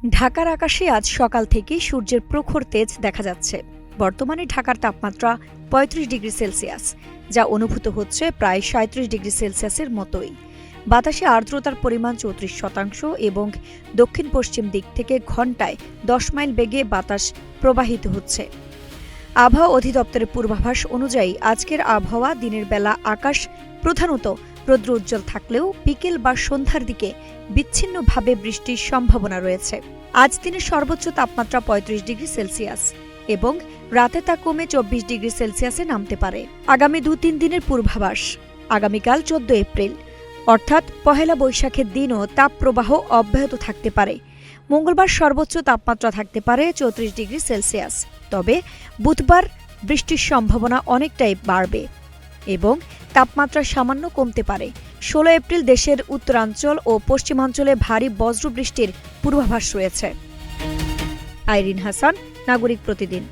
ঢাকার আকাশে আজ সকাল থেকেই সূর্যের প্রখর তেজ দেখা যাচ্ছে। বর্তমানে ঢাকার তাপমাত্রা ৩৫ ডিগ্রি সেলসিয়াস, যা অনুভূত হচ্ছে প্রায় ৩৭ ডিগ্রি সেলসিয়াসের মতোই। বাতাসে আর্দ্রতার পরিমাণ ৩৪% এবং দক্ষিণ পশ্চিম দিক থেকে ঘণ্টায় ১০ মাইল বেগে বাতাস প্রবাহিত হচ্ছে। আবহাওয়া অধিদপ্তরের পূর্বাভাস অনুযায়ী আজকের আবহাওয়া দিনের বেলা আকাশ প্রধানত রৌদ্রোজ্জ্বল থাকলেও বিকেল বা সন্ধ্যার দিকে বিচ্ছিন্নভাবে বৃষ্টির সম্ভাবনা রয়েছে। আজ দিনের সর্বোচ্চ তাপমাত্রা ৩৫ ডিগ্রি সেলসিয়াস এবং রাতে তা কমে ২৪ ডিগ্রি সেলসিয়াসে নামতে পারে। আগামী ২-৩ দিনের পূর্বাভাস। আগামীকাল ১৪ এপ্রিল অর্থাৎ পহেলা বৈশাখের দিনও তাপপ্রবাহ অব্যাহত থাকতে পারে। মঙ্গলবার সর্বোচ্চ তাপমাত্রা থাকতে পারে ৩৪ ডিগ্রি সেলসিয়াস। তবে বুধবার বৃষ্টির সম্ভাবনা অনেকটাই বাড়বে এবং তাপমাত্রা সামান্য কমতে পারে। ১৬ এপ্রিল দেশের উত্তরাঞ্চল ও পশ্চিমাঞ্চলে ভারী বজ্রবৃষ্টির পূর্বাভাস রয়েছে। আইরিন হাসান, নাগরিক প্রতিদিন।